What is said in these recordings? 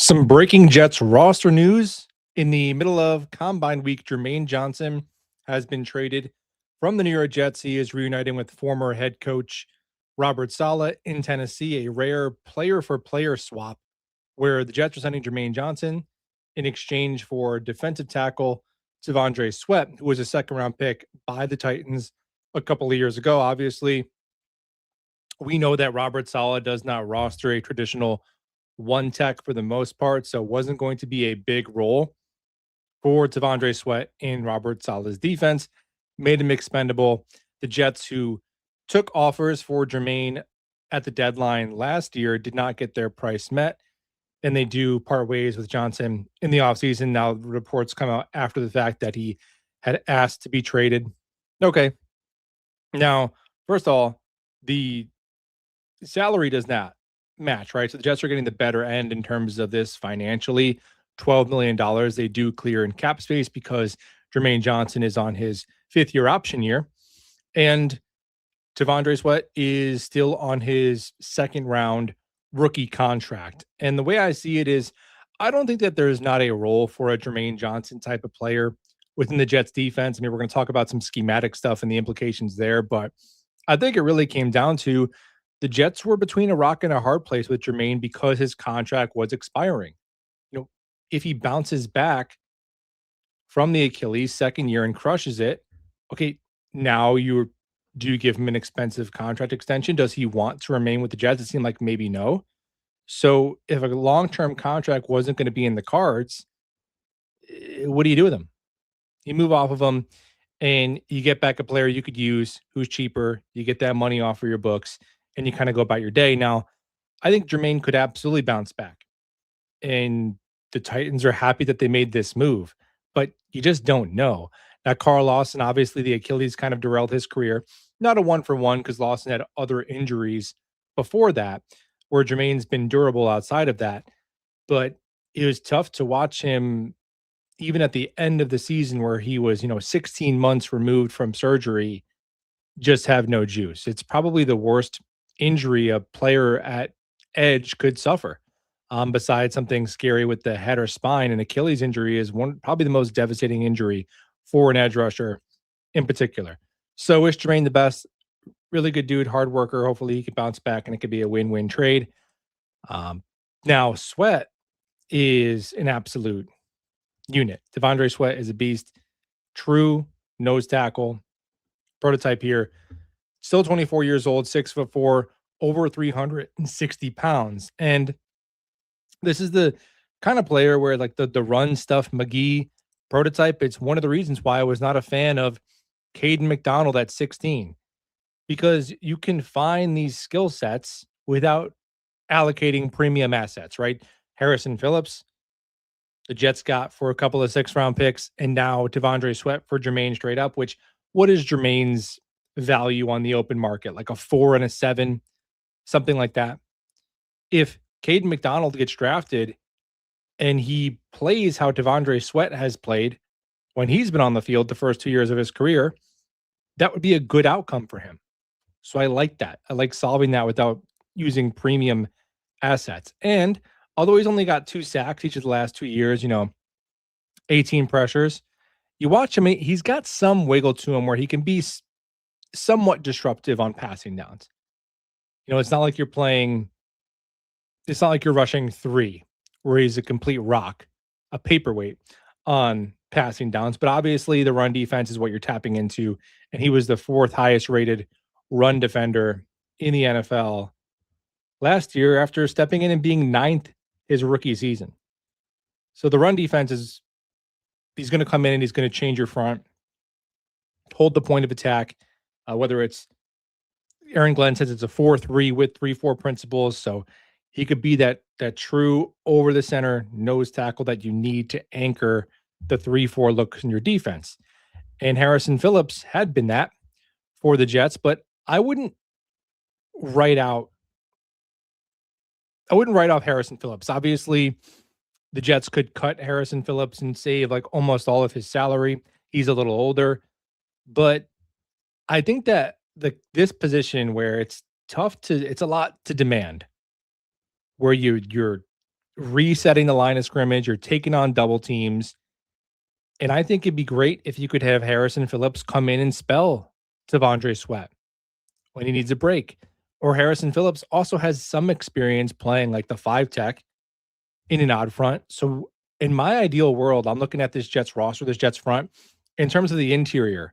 Some breaking Jets roster news. In the middle of Combine Week, Germaine Johnson has been traded from the New York Jets. He is reuniting with former head coach Robert Saleh in Tennessee, a rare player for player swap where the Jets are sending Jermaine Johnson in exchange for defensive tackle Devondre Sweat, who was a second round pick by the Titans a couple of years ago. Obviously, we know that Robert Saleh does not roster a traditional one tech for the most part, so it wasn't going to be a big role for Devondre Sweat in Robert Saleh's defense, made him expendable. The Jets, who took offers for Jermaine at the deadline last year, did not get their price met, and they do part ways with Johnson in the offseason. Now, reports come out after the fact that he had asked to be traded. Okay. Now, first of all, the salary does not match, right? So the Jets are getting the better end in terms of this financially. $12 million they do clear in cap space because Jermaine Johnson is on his fifth year option year. And Devondre Sweat is still on his second round rookie contract. And the way I see it is, I don't think that there's not a role for a Jermaine Johnson type of player within the Jets defense. I mean, we're going to talk about some schematic stuff and the implications there, but I think it really came down to the Jets were between a rock and a hard place with Jermaine because his contract was expiring. You know, if he bounces back from the Achilles second year and crushes it, okay, now you do you give him an expensive contract extension? Does he want to remain with the Jets? It seemed like maybe no. So if a long-term contract wasn't going to be in the cards, what do you do with him? You move off of him and you get back a player you could use who's cheaper. You get that money off of your books and you kind of go about your day. Now, I think Jermaine could absolutely bounce back. And the Titans are happy that they made this move, but you just don't know. Now, Carl Lawson, obviously, the Achilles kind of derailed his career. Not a one for one because Lawson had other injuries before that, where Jermaine's been durable outside of that. But it was tough to watch him even at the end of the season where he was, 16 months removed from surgery, just have no juice. It's probably the worst injury a player at edge could suffer. Besides something scary with the head or spine, an Achilles injury is one probably the most devastating injury for an edge rusher in particular. So wish Jermaine the best. Really good dude, hard worker. Hopefully he can bounce back and it could be a win-win trade. Um, Now Sweat is an absolute unit. Devondre Sweat is a beast. True nose tackle prototype here. Still 24 years old, 6'4", over 360 pounds. And this is the kind of player where like the run stuff, McGee prototype, it's one of the reasons why I was not a fan of Caden McDonald at 16, because you can find these skill sets without allocating premium assets, right? Harrison Phillips, the Jets got for a couple of 6th-round picks, and now Devondre Sweat for Jermaine straight up, which what is Jermaine's value on the open market? Like a 4 and a 7, something like that. If Caden McDonald gets drafted and he plays how Devondre Sweat has played when he's been on the field the first 2 years of his career, that would be a good outcome for him. So I like that. I like solving that without using premium assets. And although he's only got 2 sacks each of the last 2 years, 18 pressures, you watch him, he's got some wiggle to him where he can be somewhat disruptive on passing downs. It's not like it's not like you're rushing 3 where he's a complete rock, a paperweight on passing downs. But obviously the run defense is what you're tapping into. And he was the 4th highest rated run defender in the NFL last year after stepping in and being 9th his rookie season. So the run defense he's going to come in and he's going to change your front, hold the point of attack, whether it's Aaron Glenn says it's a 4-3 with 3-4 principles. So he could be that true over the center nose tackle that you need to anchor the 3-4 looks in your defense. And Harrison Phillips had been that for the Jets, but I wouldn't write off Harrison Phillips. Obviously, the Jets could cut Harrison Phillips and save like almost all of his salary. He's a little older, but I think that this position where it's a lot to demand, where you're resetting the line of scrimmage. You're taking on double teams. And I think it'd be great if you could have Harrison Phillips come in and spell Devondre Sweat when he needs a break. Or Harrison Phillips also has some experience playing like the five tech in an odd front. So in my ideal world, I'm looking at this Jets roster, this Jets front, in terms of the interior.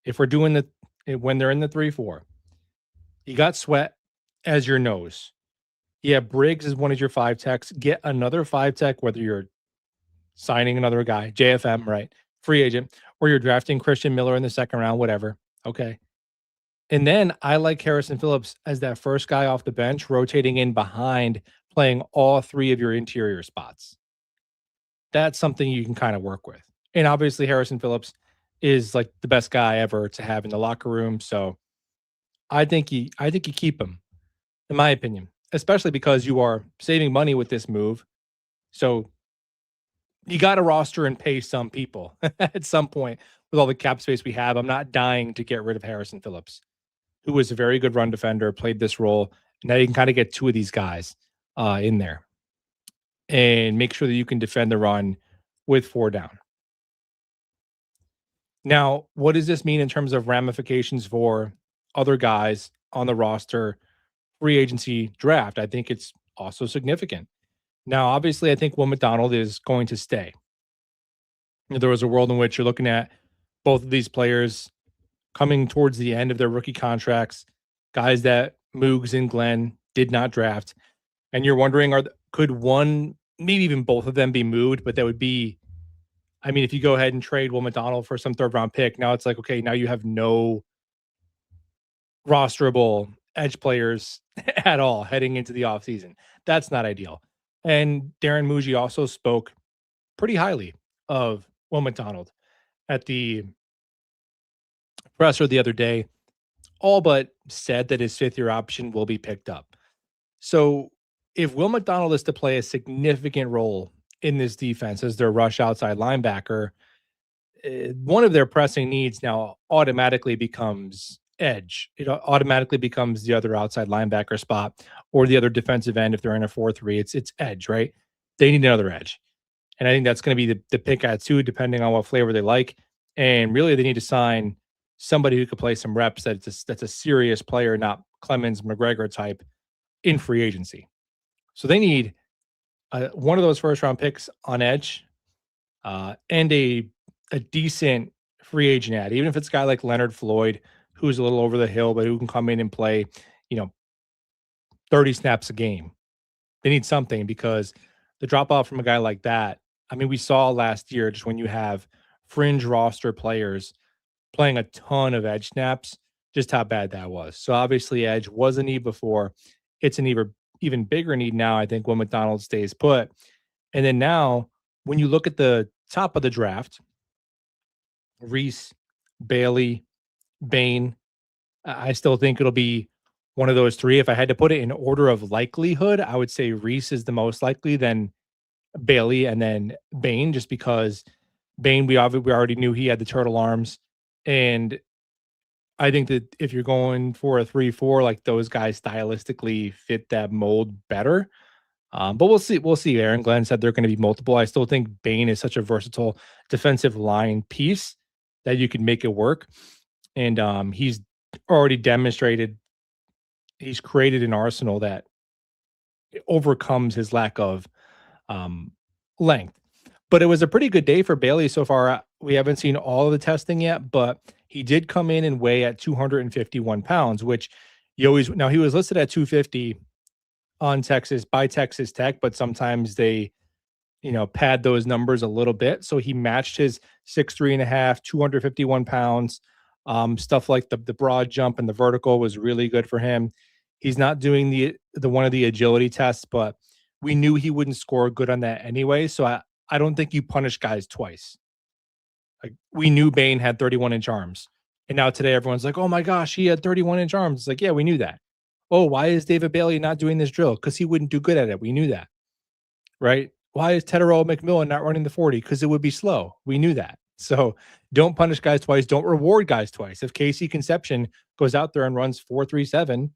If we're doing when they're in the 3-4, you got Sweat as your nose. Yeah, Briggs is one of your five techs. Get another five tech, whether you're signing another guy, JFM, right? Free agent, or you're drafting Christian Miller in the second round, whatever. Okay. And then I like Harrison Phillips as that first guy off the bench, rotating in behind, playing all three of your interior spots. That's something you can kind of work with. And obviously, Harrison Phillips is like the best guy ever to have in the locker room. So I think you keep him, in my opinion, especially because you are saving money with this move. So you got to roster and pay some people at some point with all the cap space we have. I'm not dying to get rid of Harrison Phillips, who was a very good run defender, played this role. Now you can kind of get two of these guys in there and make sure that you can defend the run with four down. Now, what does this mean in terms of ramifications for other guys on the roster, free agency draft? I think it's also significant. Now, obviously, I think Will McDonald is going to stay. There was a world in which you're looking at both of these players coming towards the end of their rookie contracts, guys that Moogs and Glenn did not draft, and you're wondering, could one, maybe even both of them be moved? But that would be, I mean, if you go ahead and trade Will McDonald for some third round pick, now it's like, okay, now you have no rosterable edge players at all heading into the offseason. That's not ideal. And Darren Muji also spoke pretty highly of Will McDonald at the presser the other day, all but said that his fifth year option will be picked up. So if Will McDonald is to play a significant role in this defense as their rush outside linebacker, one of their pressing needs now automatically becomes edge. It automatically becomes the other outside linebacker spot or the other defensive end if they're in a 4-3. It's edge, right? They need another edge. And I think that's going to be the pick at two, depending on what flavor they like. And really, they need to sign somebody who could play some reps that's a serious player, not Clemens McGregor type in free agency. So they need one of those first round picks on edge and a decent free agent ad, even if it's a guy like Leonard Floyd, who's a little over the hill, but who can come in and play, 30 snaps a game. They need something because the drop off from a guy like that, I mean, we saw last year just when you have fringe roster players playing a ton of edge snaps, just how bad that was. So obviously, edge was a need before. It's an even bigger need now, I think, when McDonald stays put. And then now, when you look at the top of the draft, Reese, Bailey, Bain, I still think it'll be one of those three. If I had to put it in order of likelihood, I would say Reese is the most likely, then Bailey, and then Bain, just because Bain, we already knew he had the turtle arms. And I think that if you're going for a 3-4, like those guys stylistically fit that mold better. But we'll see. We'll see. Aaron Glenn said they're going to be multiple. I still think Bain is such a versatile defensive line piece that you can make it work. And he's already demonstrated he's created an arsenal that overcomes his lack of length. But it was a pretty good day for Bailey so far. We haven't seen all of the testing yet, but he did come in and weigh at 251 pounds, which he was listed at 250 on Texas by Texas Tech, but sometimes they, pad those numbers a little bit. So he matched his 6'3.5", 251 pounds. Stuff like the broad jump and the vertical was really good for him. He's not doing the one of the agility tests, but we knew he wouldn't score good on that anyway. So I don't think you punish guys twice. Like we knew Bain had 31-inch arms. And now today everyone's like, oh my gosh, he had 31-inch arms. It's like, yeah, we knew that. Oh, why is David Bailey not doing this drill? Because he wouldn't do good at it. We knew that. Right? Why is Tedero McMillan not running the 40? Because it would be slow. We knew that. So don't punish guys twice. Don't reward guys twice. If Casey Conception goes out there and runs 4.37,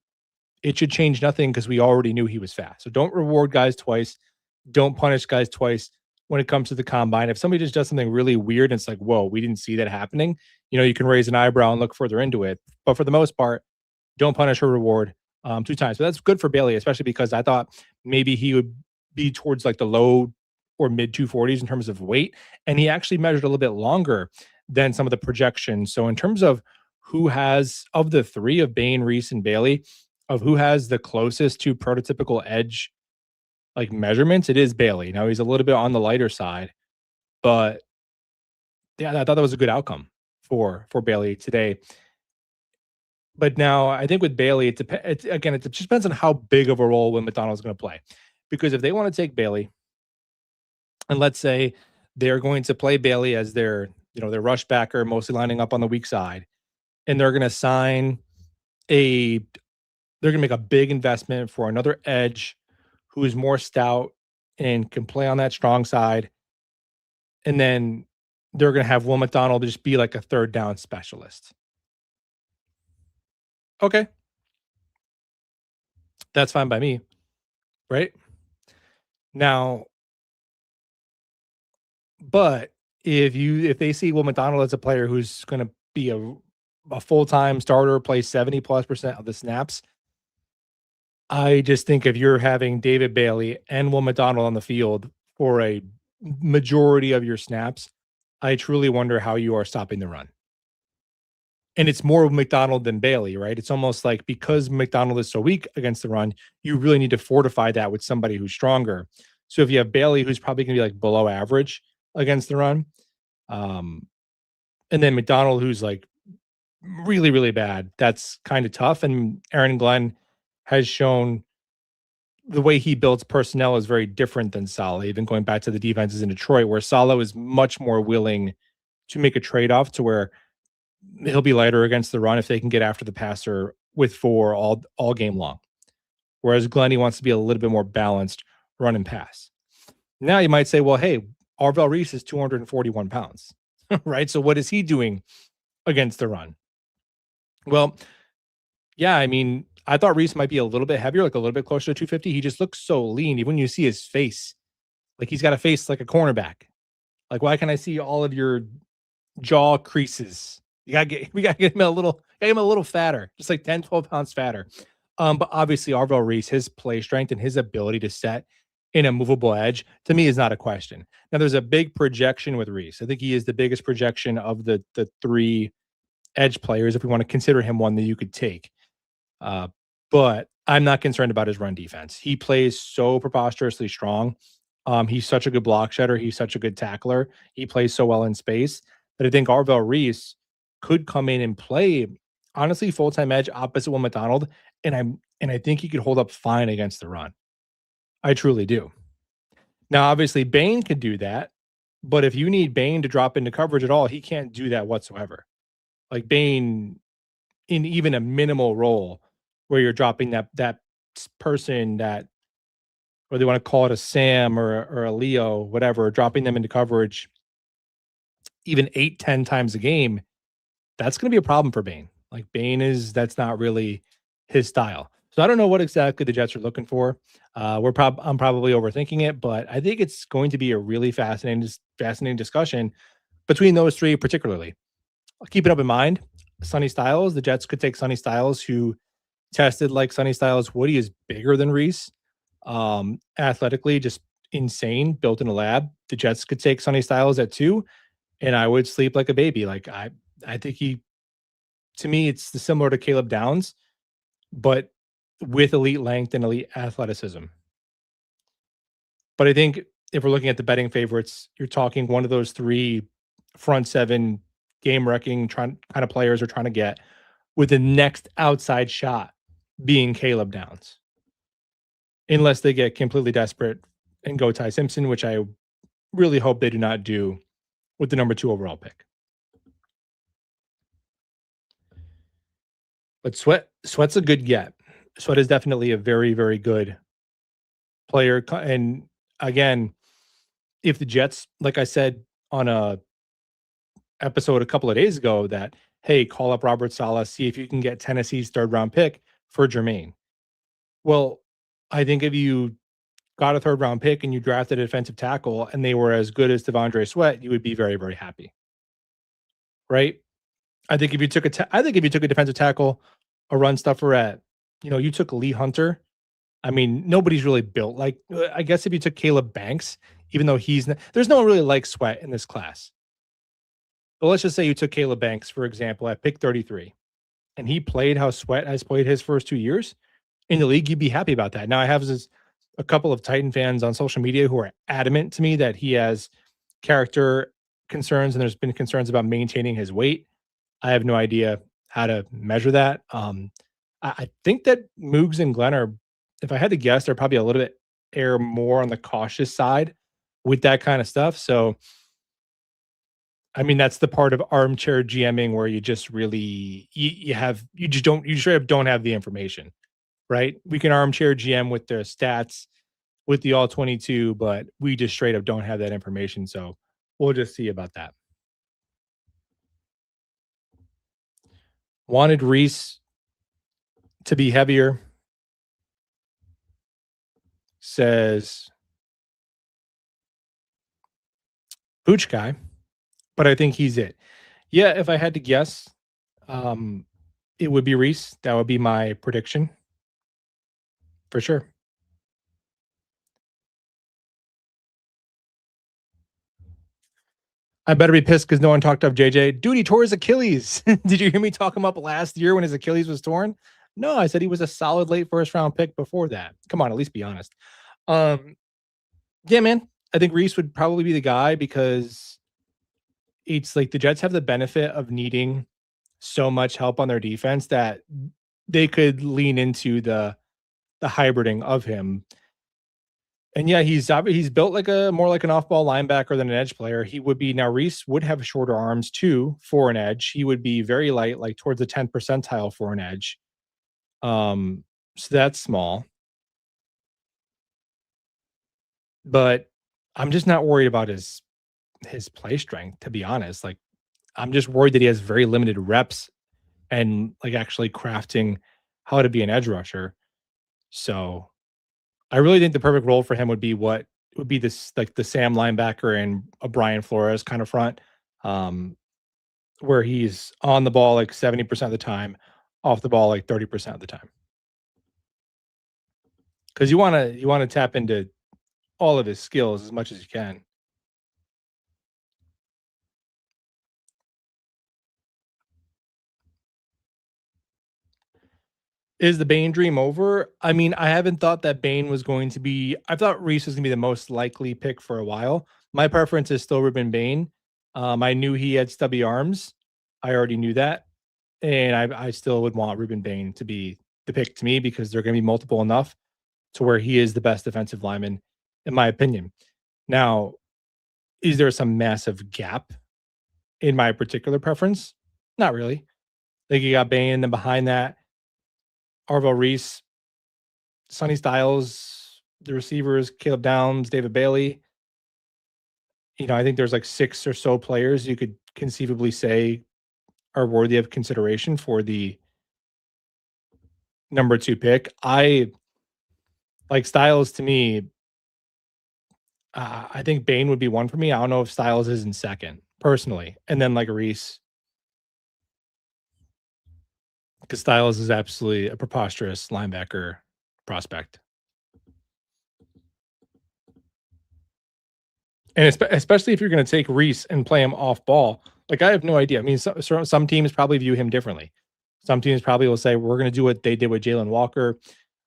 it should change nothing because we already knew he was fast. So don't reward guys twice. Don't punish guys twice when it comes to the combine. If somebody just does something really weird and it's like, whoa, we didn't see that happening, you can raise an eyebrow and look further into it. But for the most part, don't punish or reward 2 times. So that's good for Bailey, especially because I thought maybe he would be towards like the low or mid 240s in terms of weight. And he actually measured a little bit longer than some of the projections. So in terms of who has, of the three of Bane, Reese, and Bailey, of who has the closest to prototypical edge like measurements, it is Bailey. Now he's a little bit on the lighter side, but yeah, I thought that was a good outcome for Bailey today. But now I think with Bailey, it just depends on how big of a role Will McDonald's going to play. Because if they want to take Bailey, and let's say they're going to play Bailey as their rush backer, mostly lining up on the weak side, and they're going to sign a, they're going to make a big investment for another edge who is more stout and can play on that strong side, and then they're going to have Will McDonald just be like a third down specialist. Okay, that's fine by me, right? Now, but if they see Will McDonald as a player who's going to be a full time starter, play 70+% of the snaps, I just think if you're having David Bailey and Will McDonald on the field for a majority of your snaps, I truly wonder how you are stopping the run. And it's more of McDonald than Bailey, right? It's almost like because McDonald is so weak against the run, you really need to fortify that with somebody who's stronger. So if you have Bailey, who's probably going to be like below average against the run, um, and then McDonald, who's like really, really bad, that's kind of tough. And Aaron Glenn has shown the way he builds personnel is very different than Saleh, even going back to the defenses in Detroit, where Saleh is much more willing to make a trade off to where he'll be lighter against the run if they can get after the passer with four all game long. Whereas Glenny wants to be a little bit more balanced run and pass. Now you might say, well, hey, Arvell Reese is 241 pounds, right? So what is he doing against the run? Well, yeah, I mean, I thought Reese might be a little bit heavier, like a little bit closer to 250. He just looks so lean. Even when you see his face, like he's got a face like a cornerback. Like, why can I see all of your jaw creases? We gotta get him a little fatter, just like 10, 12 pounds fatter. But obviously Arvell Reese, his play strength and his ability to set in a movable edge, to me, is not a question. Now there's a big projection with Reese. I think he is the biggest projection of the three edge players, if we want to consider him one that you could take. Uh, but I'm not concerned about his run defense. He plays so preposterously strong. He's such a good block shedder. He's such a good tackler. He plays so well in space that I think Arvell Reese could come in and play honestly full-time edge opposite Will McDonald. And I think he could hold up fine against the run. I truly do. Now, obviously, Bane could do that, but if you need Bane to drop into coverage at all, he can't do that whatsoever. Like Bane in even a minimal role where you're dropping that person that, or they want to call it a Sam or a Leo, whatever, dropping them into coverage even 8, 10 times a game, that's going to be a problem for Bane. Like that's not really his style. So I don't know what exactly the Jets are looking for. I'm probably overthinking it, but I think it's going to be a really fascinating discussion between those three, particularly. Keep it up in mind. Sonny Styles, the Jets could take Sonny Styles, who tested like Sonny Styles would. He is bigger than Reese, athletically, just insane, built in a lab. The Jets could take Sonny Styles at 2, and I would sleep like a baby. Like I think to me, it's similar to Caleb Downs, but with elite length and elite athleticism. But I think if we're looking at the betting favorites, you're talking one of those three front seven game wrecking kind of players are trying to get, with the next outside shot being Caleb Downs. Unless they get completely desperate and go Ty Simpson, which I really hope they do not do with the number 2 overall pick. But Sweat's a good get. Sweat is definitely a very, very good player. And again, if the Jets, like I said on a episode a couple of days ago, that hey, call up Robert Saleh, see if you can get Tennessee's 3rd round pick for Jermaine. Well, I think if you got a third round pick and you drafted a defensive tackle and they were as good as Devondre Sweat, you would be very, very happy, right? I think if you took a defensive tackle, a run stuffer at, you took Lee Hunter. I mean, nobody's really built like. I guess if you took Caleb Banks, even though there's no one really like Sweat in this class. But let's just say you took Caleb Banks, for example, at pick 33, and he played how Sweat has played his first 2 years in the league. You'd be happy about that. Now, I have a couple of Titan fans on social media who are adamant to me that he has character concerns, and there's been concerns about maintaining his weight. I have no idea how to measure that. I think that Moogs and Glenn are, if I had to guess, they're probably a little bit air more on the cautious side with that kind of stuff. So, I mean, that's the part of armchair GMing where you just really you just don't you straight up don't have the information, right? We can armchair GM with their stats with the all 22, but we just straight up don't have that information. So we'll just see about that. Wanted Reese to be heavier, says Pooch Guy, but I think he's it. Yeah, if I had to guess, um, it would be Reese. That would be my prediction for sure. I better be pissed because no one talked up JJ. Dude, he tore his Achilles. Did you hear me talk him up last year when his Achilles was torn? No, I said he was a solid late first round pick before that. Come on, at least be honest. Um, yeah, man. I think Reese would probably be the guy because it's like the Jets have the benefit of needing so much help on their defense that they could lean into the hybriding of him. And yeah, he's built like a more like an off-ball linebacker than an edge player. He would be now Reese would have shorter arms too for an edge. He would be very light, like towards the 10th percentile for an edge. So that's small. But I'm just not worried about his play strength, to be honest. Like I'm just worried that he has very limited reps and like actually crafting how to be an edge rusher. So I really think the perfect role for him would be this like the Sam linebacker and a Brian Flores kind of front, um, where he's on the ball like 70% of the time, off the ball like 30% of the time. Because you wanna tap into all of his skills as much as you can. Is the Bane dream over? I mean, I haven't thought that Bane was going to be. I thought Reese was gonna be the most likely pick for a while. My preference is still Ruben Bane. I knew he had stubby arms. I already knew that. And I still would want Ruben Bain to be the pick to me because they're going to be multiple enough to where he is the best defensive lineman, in my opinion. Now, is there some massive gap in my particular preference? Not really. I think you got Bain, and then behind that, Arvo Reese, Sonny Styles, the receivers, Caleb Downs, David Bailey. I think there's like six or so players you could conceivably say are worthy of consideration for the number two pick. I like Styles to me. I think Bane would be one for me. I don't know if Styles is in second, personally, and then like Reese, because Styles is absolutely a preposterous linebacker prospect, and especially if you're going to take Reese and play him off ball. Like I have no idea. I mean, some teams probably view him differently. Some teams probably will say we're going to do what they did with Jalen Walker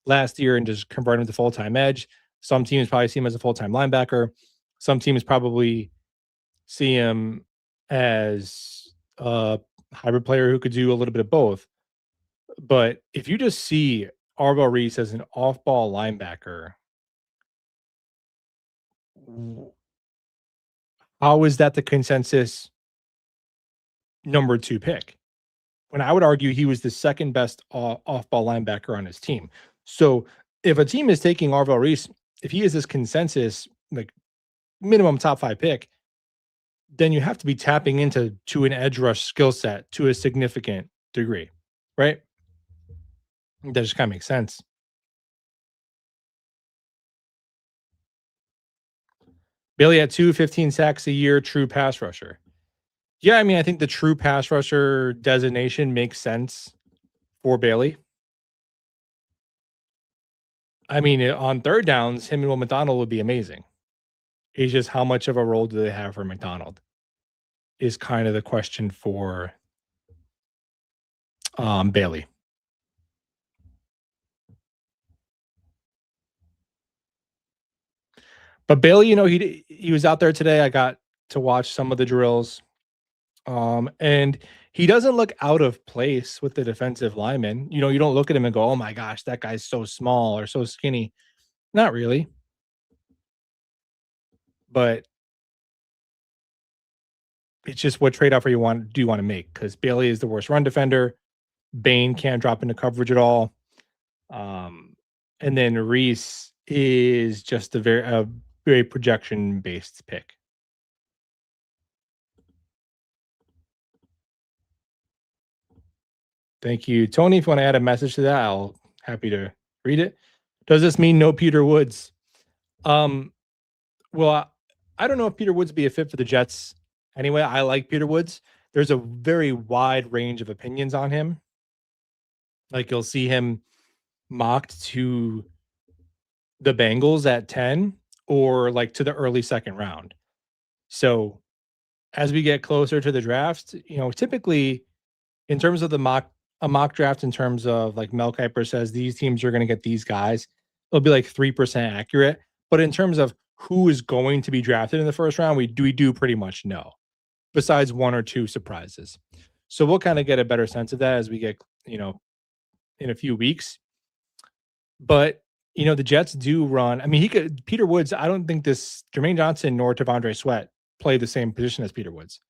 last year and just convert him to full time edge. Some teams probably see him as a full time linebacker. Some teams probably see him as a hybrid player who could do a little bit of both. But if you just see Arvo Reese as an off ball linebacker, how is that the consensus number two pick? When I would argue he was the second best off ball linebacker on his team. So if a team is taking Arvo Reese, if he is this consensus, like minimum top five pick, then you have to be tapping into an edge rush skill set to a significant degree, right? That just kind of makes sense. Bailey at 215 sacks a year, true pass rusher. Yeah, I mean, I think the true pass rusher designation makes sense for Bailey. I mean, on third downs, him and Will McDonald would be amazing. It's just how much of a role do they have for McDonald is kind of the question for Bailey. But Bailey, he was out there today. I got to watch some of the drills. And he doesn't look out of place with the defensive lineman. You don't look at him and go, "Oh my gosh, that guy's so small or so skinny." Not really. But it's just what trade offer do you want to make? Because Bailey is the worst run defender. Bain can't drop into coverage at all. And then Reese is just a very projection based pick. Thank you, Tony. If you want to add a message to that, I'll happy to read it. Does this mean no Peter Woods? Um, well, I don't know if Peter Woods would be a fit for the Jets. Anyway, I like Peter Woods. There's a very wide range of opinions on him. Like you'll see him mocked to the Bengals at 10 or like to the early second round. So as we get closer to the draft, typically in terms of a mock draft in terms of like Mel Kiper says these teams are going to get these guys, it'll be like 3% accurate. But in terms of who is going to be drafted in the first round, we do pretty much know, besides one or two surprises. So we'll kind of get a better sense of that as we get, in a few weeks. But the Jets do run. I mean, Peter Woods. I don't think this Jermaine Johnson nor Tavondre Sweat play the same position as Peter Woods.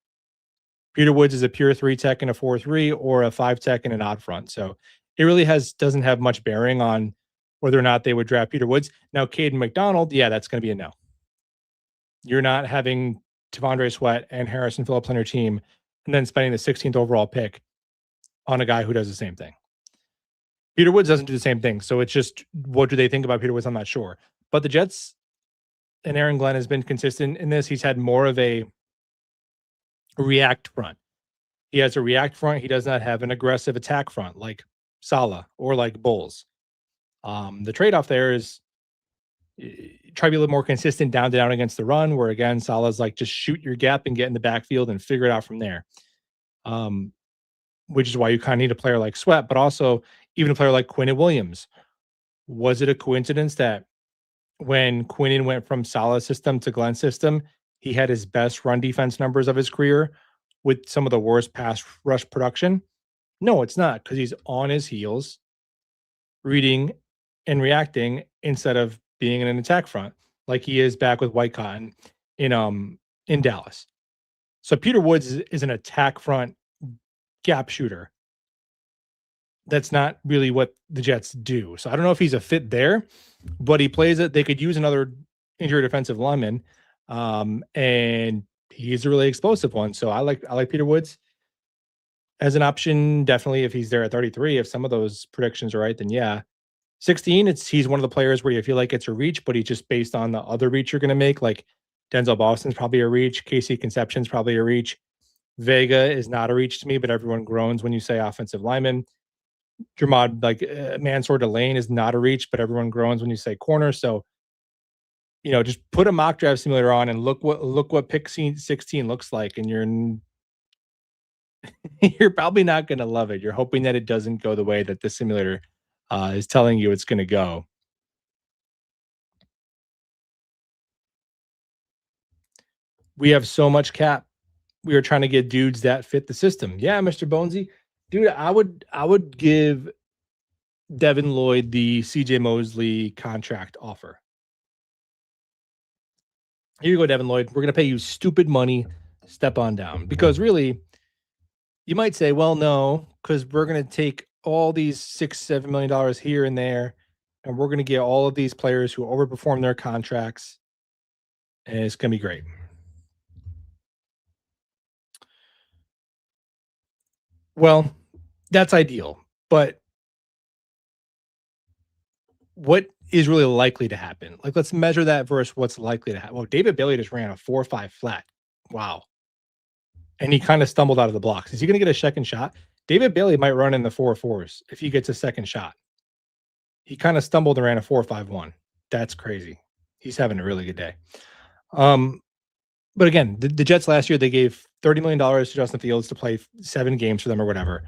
Peter Woods is a pure 3 tech and a 4-3 or a 5 tech and an odd front. So it really doesn't have much bearing on whether or not they would draft Peter Woods. Now, Caden McDonald, yeah, that's going to be a no. You're not having Tavondre Sweat and Harrison Phillips on your team and then spending the 16th overall pick on a guy who does the same thing. Peter Woods doesn't do the same thing. So it's just, what do they think about Peter Woods? I'm not sure. But the Jets and Aaron Glenn has been consistent in this. He's had more of a react front. He has a react front. He does not have an aggressive attack front like Saleh or like Bulls. The trade-off there is try to be a little more consistent down to down against the run, where again, Saleh's like just shoot your gap and get in the backfield and figure it out from there. Which is why you kind of need a player like Sweat, but also even a player like Quinnen Williams. Was it a coincidence that when Quinnen went from Saleh's system to Glenn's system, he had his best run defense numbers of his career with some of the worst pass rush production? No, it's not, because he's on his heels, reading and reacting instead of being in an attack front like he is back with White Cotton in Dallas. So Peter Woods is an attack front gap shooter. That's not really what the Jets do. So I don't know if he's a fit there, but he plays it. They could use another injured defensive lineman, and he's a really explosive one. So I like Peter Woods as an option. Definitely, if he's there at 33, if some of those predictions are right, then yeah. 16, he's one of the players where you feel like it's a reach, but he's just based on the other reach you're going to make. Like Denzel Boston's probably a reach. Casey Conception's probably a reach. Vega is not a reach to me, but everyone groans when you say offensive lineman. Jermaine, like Mansour Delane is not a reach, but everyone groans when you say corner. So, just put a mock draft simulator on and look what pick 16 looks like, and you're probably not going to love it. You're hoping that it doesn't go the way that the simulator is telling you it's going to go. We have so much cap. We are trying to get dudes that fit the system. Yeah, Mr. Bonesy, dude, I would give Devin Lloyd the CJ Mosley contract offer. Here you go, Devin Lloyd. We're going to pay you stupid money. Step on down. Because really, you might say, well, no, because we're going to take all these $6-7 million here and there, and we're going to get all of these players who overperform their contracts, and it's going to be great. Well, that's ideal. But what is really likely to happen. Like, let's measure that versus what's likely to happen. Well, David Bailey just ran a 4.5 flat. Wow. And he kind of stumbled out of the blocks. Is he going to get a second shot? David Bailey might run in the 4.4s if he gets a second shot. He kind of stumbled and ran a 4.51. That's crazy. He's having a really good day. Um, but again, the Jets last year, they gave $30 million to Justin Fields to play 7 games for them or whatever.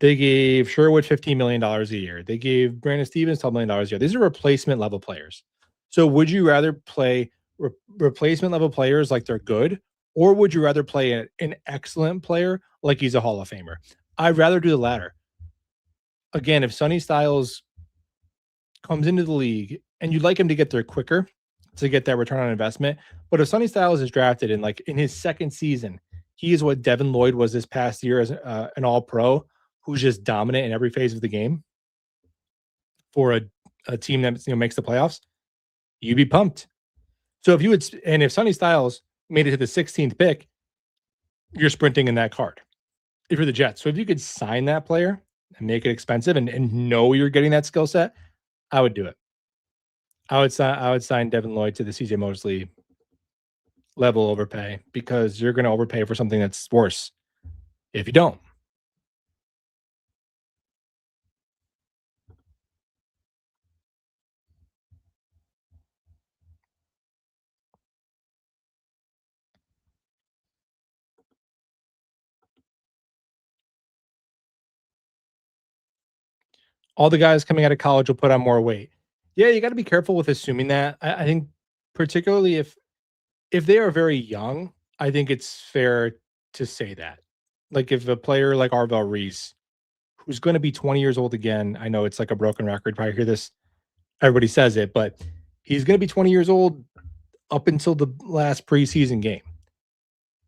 They gave Sherwood $15 million a year. They gave Brandon Stevens $12 million a year. These are replacement level players. So would you rather play replacement level players like they're good, or would you rather play an excellent player like he's a Hall of Famer? I'd rather do the latter. Again, if Sonny Styles comes into the league and you'd like him to get there quicker to get that return on investment, but if Sonny Styles is drafted in like in his second season, he is what Devin Lloyd was this past year as an All Pro, who's just dominant in every phase of the game for a team that makes the playoffs. You'd be pumped. So if you would, and if Sonny Styles made it to the 16th pick, you're sprinting in that card. If you're the Jets, so if you could sign that player and make it expensive and know you're getting that skill set, I would do it. I would sign Devin Lloyd to the CJ Mosley level overpay because you're going to overpay for something that's worse if you don't. All the guys coming out of college will put on more weight. Yeah, you got to be careful with assuming that. I think particularly if they are very young, I think it's fair to say that. Like if a player like Arvell Reese, who's going to be 20 years old again, I know it's like a broken record. Probably hear this, everybody says it, but he's going to be 20 years old up until the last preseason game.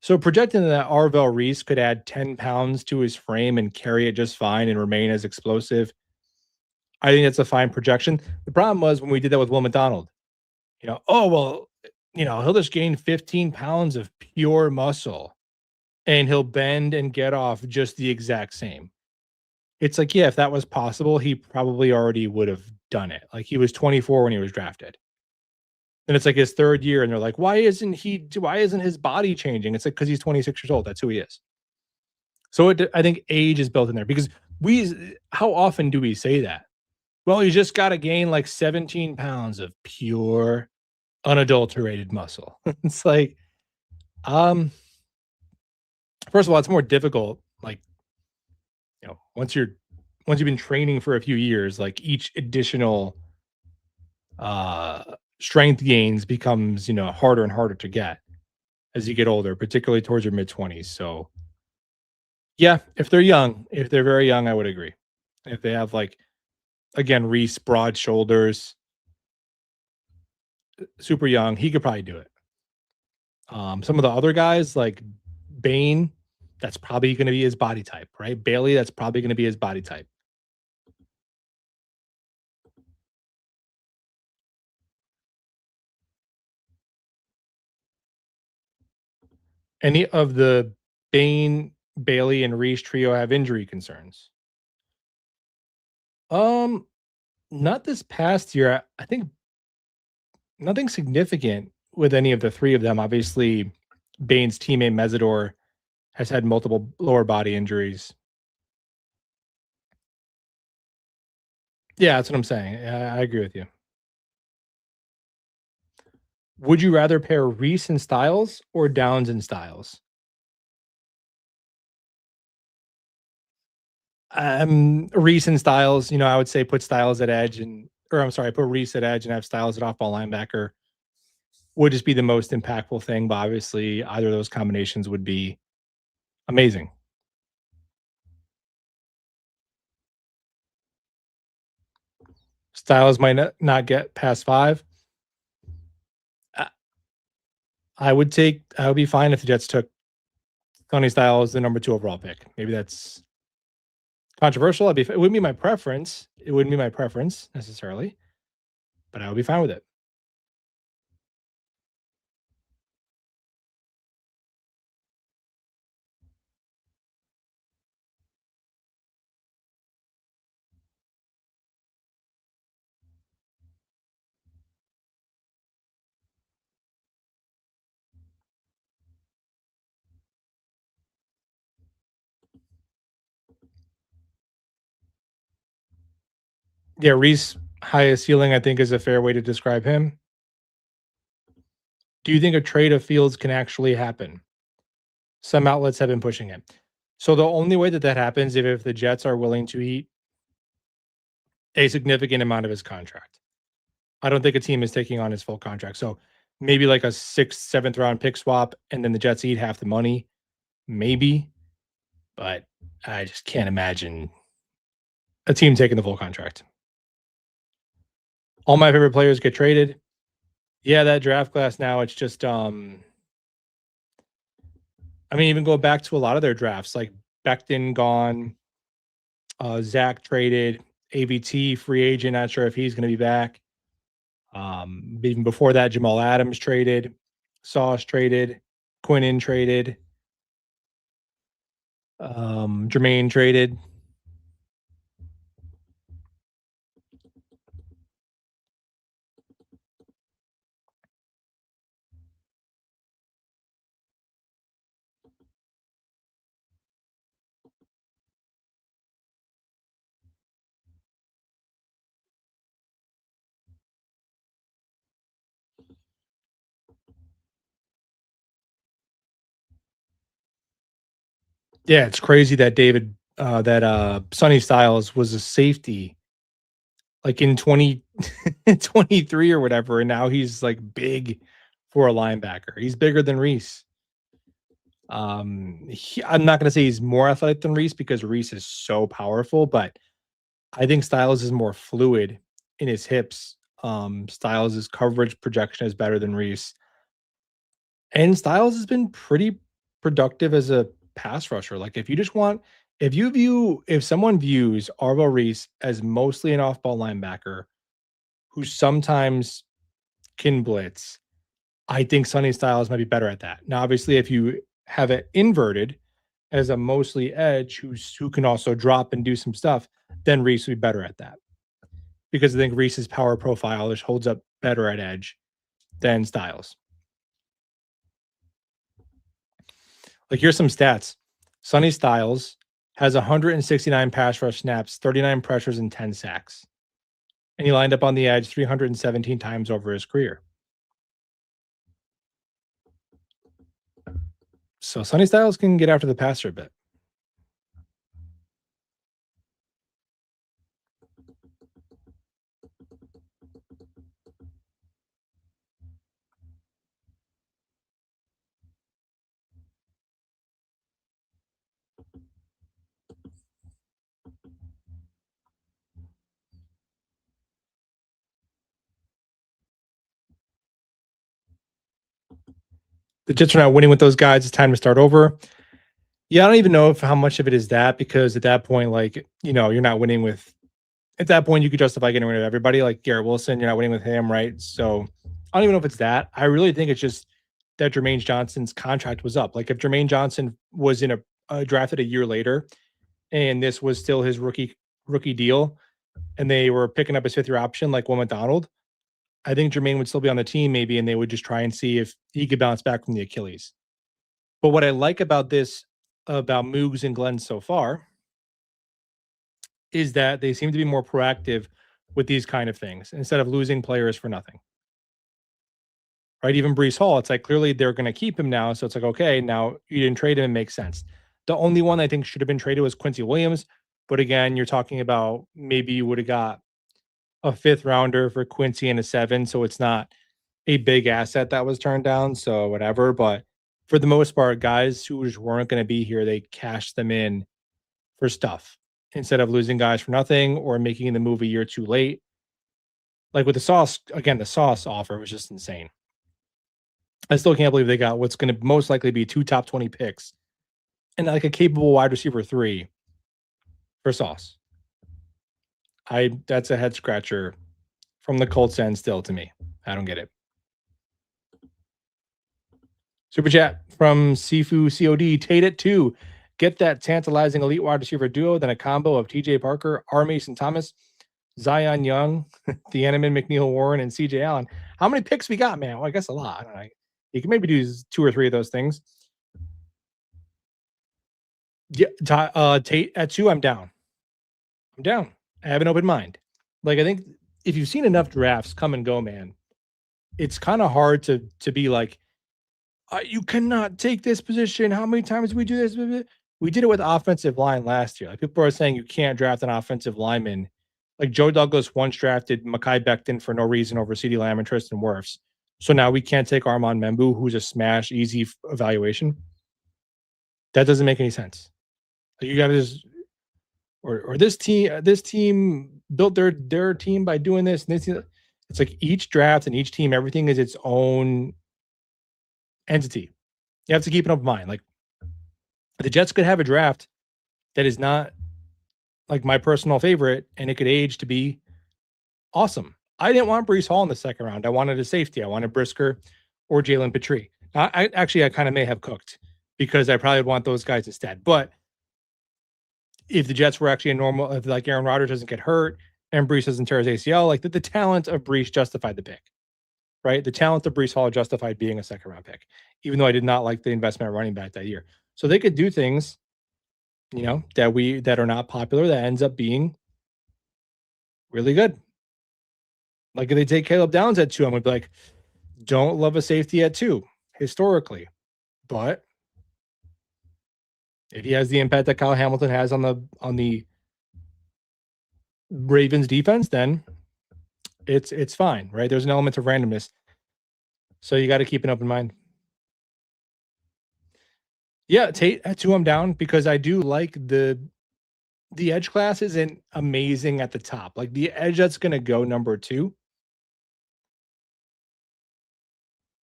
So projecting that Arvell Reese could add 10 pounds to his frame and carry it just fine and remain as explosive, I think that's a fine projection. The problem was when we did that with Will McDonald. Oh well, he'll just gain 15 pounds of pure muscle and he'll bend and get off just the exact same. It's like, yeah, if that was possible, he probably already would have done it. Like he was 24 when he was drafted. And it's like his third year, and they're like, why isn't his body changing? It's like because he's 26 years old. That's who he is. So I think age is built in there because how often do we say that? Well, you just got to gain like 17 pounds of pure, unadulterated muscle. It's like, um, first of all, it's more difficult. Like, once you've been training for a few years, like each additional uh strength gains becomes, harder and harder to get as you get older, particularly towards your mid 20s. So, yeah, if they're very young, I would agree. If they have like again, Reese, broad shoulders, super young, he could probably do it. Some of the other guys like Bain, that's probably going to be his body type, right? Bailey, that's probably going to be his body type. Any of the Bain, Bailey, and Reese trio have injury concerns? Um, Not this past year. I think nothing significant with any of the three of them. Obviously, Bain's teammate Mesidor has had multiple lower body injuries. Yeah, that's what I'm saying. I agree with you. Would you rather pair Reese and Styles or Downs and Styles? Reese and Styles, I would say put Styles at edge or I'm sorry, put Reese at edge and have Styles at off ball linebacker would just be the most impactful thing. But obviously, either of those combinations would be amazing. Styles might not get past 5. I I would be fine if the Jets took Tony Styles, the number 2 overall pick. Maybe that's controversial. It wouldn't be my preference. It wouldn't be my preference necessarily, but I would be fine with it. Yeah, Reese highest ceiling, I think, is a fair way to describe him. Do you think a trade of Fields can actually happen? Some outlets have been pushing it. So the only way that that happens if the Jets are willing to eat a significant amount of his contract. I don't think a team is taking on his full contract. So maybe like a sixth, seventh round pick swap, and then the Jets eat half the money, maybe. But I just can't imagine a team taking the full contract. All my favorite players get traded. Yeah, that draft class now, it's just I mean, even go back to a lot of their drafts, like Becton gone, Zach traded, AVT free agent, not sure if he's gonna be back. Even before that, Jamal Adams traded, Sauce traded, Quinnen traded, Jermaine traded. Yeah, it's crazy that Sonny Styles was a safety like in 2023 or whatever, and now he's like big for a linebacker. He's bigger than Reese. I'm not going to say he's more athletic than Reese because Reese is so powerful, but I think Styles is more fluid in his hips. Styles' coverage projection is better than Reese, and Styles has been pretty productive as a pass rusher. Like if someone views Arvo Reese as mostly an off-ball linebacker who sometimes can blitz, I think Sonny Styles might be better at that. Now, obviously, if you have it inverted as a mostly edge who can also drop and do some stuff, then Reese would be better at that. Because I think Reese's power profile just holds up better at edge than Styles. Like here's some stats. Sonny Styles has 169 pass rush snaps, 39 pressures, and 10 sacks. And he lined up on the edge 317 times over his career. So Sonny Styles can get after the passer a bit. The Jets are not winning with those guys. It's time to start over. Yeah, I don't even know if how much of it is that because at that point, like, you're not winning with at that point you could justify getting rid of everybody, like Garrett Wilson, you're not winning with him, right? So I don't even know if it's that. I really think it's just that Jermaine Johnson's contract was up. Like if Jermaine Johnson was in a drafted a year later and this was still his rookie deal and they were picking up his fifth year option like Will McDonald, I think Jermaine would still be on the team maybe and they would just try and see if he could bounce back from the Achilles. But what I like about this about Moogs and Glenn so far is that they seem to be more proactive with these kind of things instead of losing players for nothing. Right? Even Brees Hall, it's like clearly they're going to keep him now. So it's like, okay, now you didn't trade him. It makes sense. The only one I think should have been traded was Quincy Williams. But again, you're talking about maybe you would have got a fifth rounder for Quincy and a seven. So it's not a big asset that was turned down. So whatever. But for the most part, guys who just weren't going to be here, they cashed them in for stuff instead of losing guys for nothing or making the move a year too late. Like with the Sauce, again, the Sauce offer was just insane. I still can't believe they got what's going to most likely be two top 20 picks and like a capable wide receiver three for Sauce. That's a head scratcher from the Colts end still to me. I don't get it. Super chat from Sifu COD. Tate it too. Get that tantalizing elite wide receiver duo, then a combo of TJ Parker, R. Mason Thomas, Zion Young, Thieneman, McNeil Warren, and CJ Allen. How many picks we got, man? Well, I guess a lot. I don't know. You can maybe do two or three of those things. Yeah, Tate at two, I'm down. I have an open mind. Like I think if you've seen enough drafts come and go, man, it's kind of hard to be like, you cannot take this position. How many times do we do this? Blah, blah." We did it with offensive line last year. Like people are saying you can't draft an offensive lineman. Like Joe Douglas once drafted Mekhi Becton for no reason over CeeDee Lamb and Tristan Wirfs. So now we can't take Armand Membu, who's a smash, easy evaluation. That doesn't make any sense. Like you got to just or this team built their team by doing this and this. It's like each draft and each team, everything is its own entity. You have to keep an open mind. Like the Jets could have a draft that is not like my personal favorite, and it could age to be awesome. I didn't want Brees Hall in the second round. I wanted a safety. I wanted Brisker or Jalen Petrie. I kind of may have cooked because I probably would want those guys instead. But if the Jets were actually a normal, if like Aaron Rodgers doesn't get hurt and Brees doesn't tear his ACL, like the talent of Brees justified the pick, right? The talent of Brees Hall justified being a second round pick, even though I did not like the investment running back that year. So they could do things, that are not popular that ends up being really good. Like if they take Caleb Downs at 2, I'm gonna be like, don't love a safety at 2 historically, but if he has the impact that Kyle Hamilton has on the Ravens defense, then it's fine, right? There's an element of randomness, so you got to keep an open mind. Yeah, Tate at 2, I'm down because I do like the edge class isn't amazing at the top. Like the edge that's gonna go number 2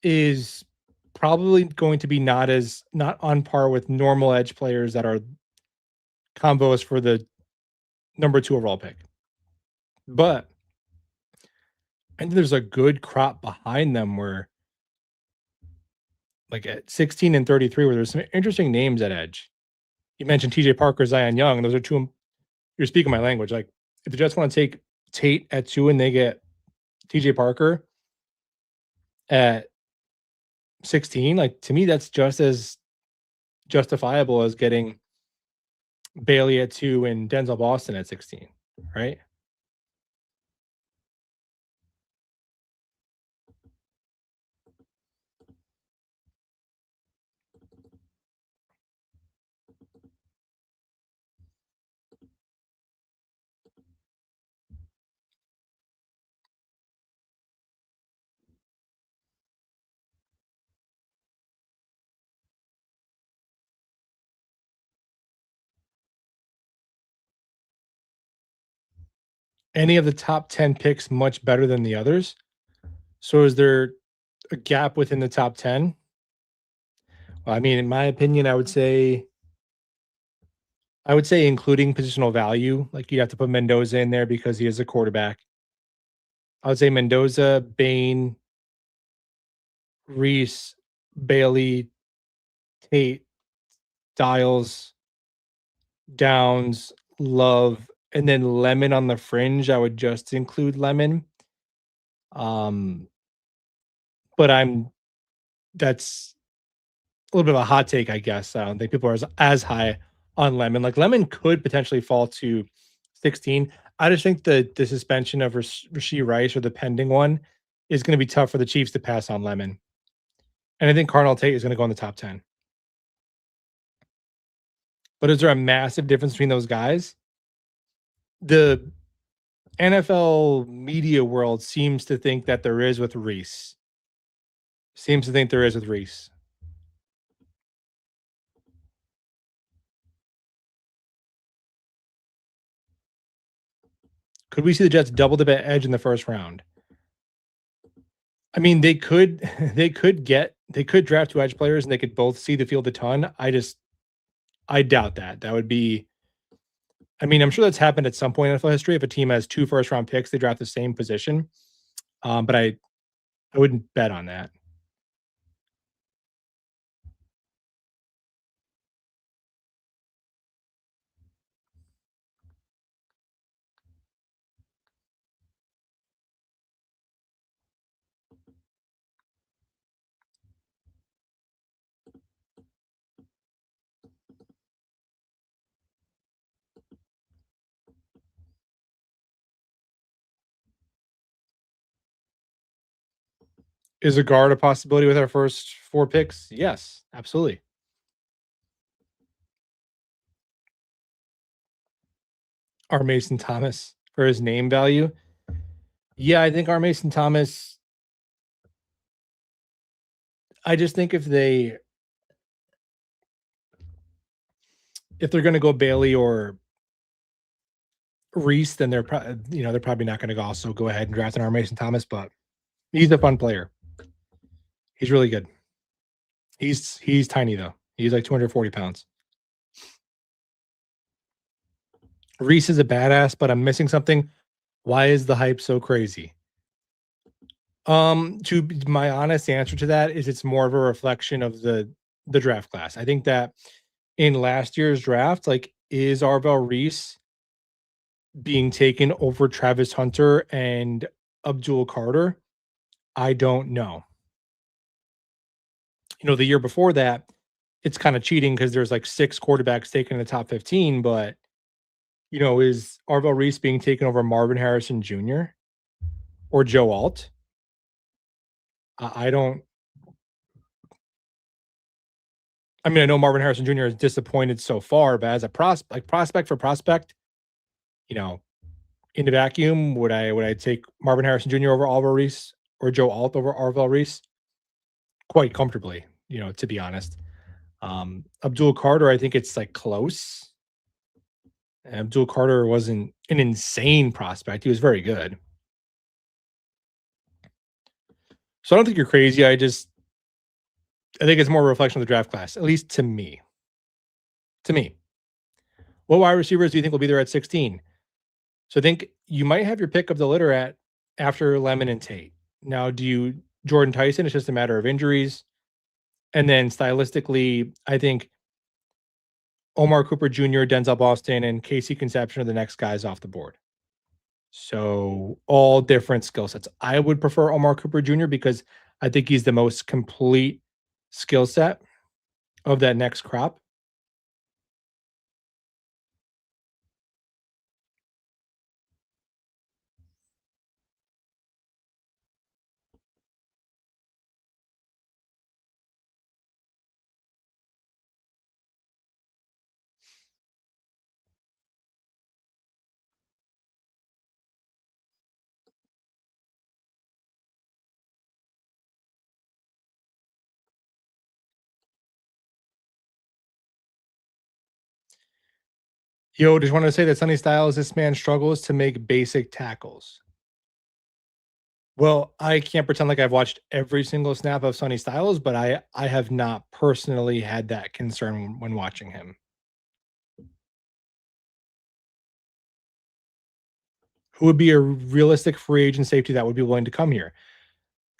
is probably going to be not on par with normal edge players that are combos for the number 2 overall pick. But I think there's a good crop behind them where like at 16 and 33 where there's some interesting names at edge. You mentioned TJ Parker, Zion Young. Those are two. You're speaking my language. Like if the Jets want to take Tate at 2 and they get TJ Parker at 16, like to me, that's just as justifiable as getting Bailey at 2 and Denzel Boston at 16, right? Any of the top 10 picks much better than the others? So is there a gap within the top 10? Well, I mean, in my opinion, I would say including positional value, like you have to put Mendoza in there because he is a quarterback. I would say Mendoza, Bain, Reese, Bailey, Tate, Dials, Downs, Love, and then Lemon on the fringe. I would just include Lemon. Um, but that's a little bit of a hot take, I guess. I don't think people are as high on Lemon. Like Lemon could potentially fall to 16. I just think the suspension of Rasheed Rice or the pending one is going to be tough for the Chiefs to pass on Lemon. And I think Cardinal Tate is going to go in the top 10. But is there a massive difference between those guys? The NFL media world seems to think that there is with Reese. Seems to think there is with Reese. Could we see the Jets double the bet edge in the first round? I mean, they could they could draft 2 edge players and they could both see the field a ton. I doubt that. That would be I mean, I'm sure that's happened at some point in NFL history. If a team has 2 first round picks, they draft the same position. But I wouldn't bet on that. Is a guard a possibility with our first 4 picks? Yes, absolutely. Our Mason Thomas for his name value. Yeah, I think our Mason Thomas. I just think if they're gonna go Bailey or Reese, then they're probably not gonna also go ahead and draft an our Mason Thomas, but he's a fun player. He's really good. He's tiny though. He's like 240 pounds. Reese is a badass, but I'm missing something. Why is the hype so crazy? To my honest answer to that is it's more of a reflection of the draft class. I think that in last year's draft, like, is Arvell Reese being taken over Travis Hunter and Abdul Carter? I don't know. The year before that, it's kind of cheating because there's like 6 quarterbacks taken in the top 15, but is Arvell Reese being taken over Marvin Harrison Jr. or Joe Alt? I don't. I mean, I know Marvin Harrison Jr. is disappointed so far, but as a prospect for prospect, you know, in the vacuum, would I take Marvin Harrison Jr. over Arvell Reese or Joe Alt over Arvell Reese? Quite comfortably, to be honest. Abdul Carter, I think it's like close. Abdul Carter wasn't an insane prospect. He was very good. So I don't think you're crazy. I think it's more a reflection of the draft class, at least to me. To me. What wide receivers do you think will be there at 16? So I think you might have your pick of the litter at after Lemon and Tate. Now, do you Jordan Tyson? It's just a matter of injuries. And then stylistically, I think Omar Cooper Jr., Denzel Boston, and Casey Conception are the next guys off the board. So all different skill sets. I would prefer Omar Cooper Jr. because I think he's the most complete skill set of that next crop. Yo, just want to say that Sonny Styles, this man struggles to make basic tackles. Well, I can't pretend like I've watched every single snap of Sonny Styles, but I have not personally had that concern when watching him. Who would be a realistic free agent safety that would be willing to come here?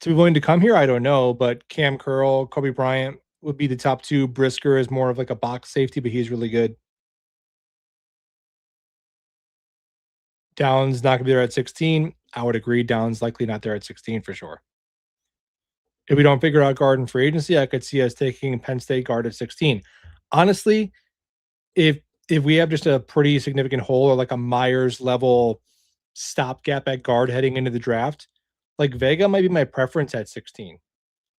To be willing to come here, I don't know, but Cam Curl, Kobe Bryant would be the top 2. Brisker is more of like a box safety, but he's really good. Downs not gonna be there at 16. I would agree. Downs likely not there at 16 for sure. If we don't figure out guard in free agency, I could see us taking Penn State guard at 16. Honestly, if we have just a pretty significant hole or like a Myers level stopgap at guard heading into the draft, like Vega might be my preference at 16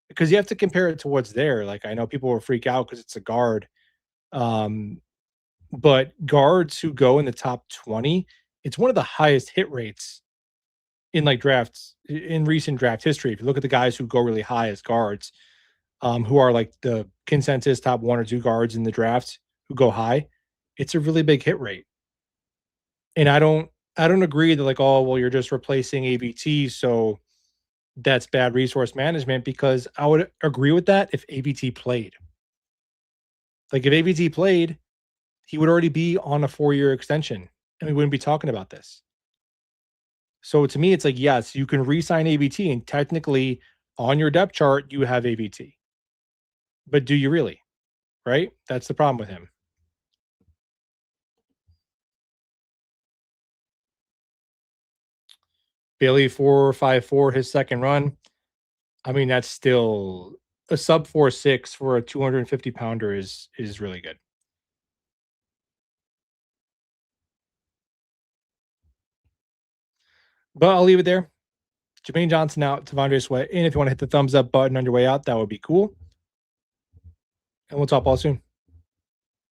because you have to compare it to what's there. Like I know people will freak out because it's a guard, um, but guards who go in the top 20, it's one of the highest hit rates in like drafts in recent draft history. If you look at the guys who go really high as guards, who are like the consensus top 1 or 2 guards in the draft who go high, it's a really big hit rate. And I don't agree that like, oh, well, you're just replacing ABT, so that's bad resource management because I would agree with that if ABT played. Like if ABT played, he would already be on a 4-year extension and we wouldn't be talking about this. So to me, it's like, yes, you can re-sign ABT and technically on your depth chart, you have ABT. But do you really? Right? That's the problem with him. Bailey 4.54, his second run. I mean, that's still a sub 4.6 for a 250 pounder is really good. But I'll leave it there. Jermaine Johnson out, T'Vondre Sweat in. If you want to hit the thumbs up button on your way out, that would be cool. And we'll talk all soon.